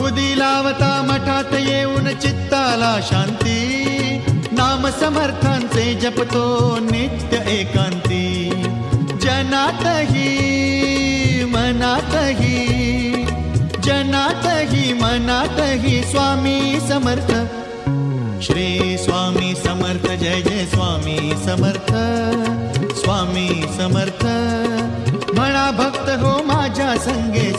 उदी लावता मठात येऊन चित्ताला शांती, नाम समर्थांचे जपतो नित्य एकांती. जनातही मनातही, जनातही मनातही स्वामी समर्थ. श्री स्वामी समर्थ, जय जय स्वामी समर्थ. स्वामी समर्थ म्हणा भक्त हो माझ्या संगे.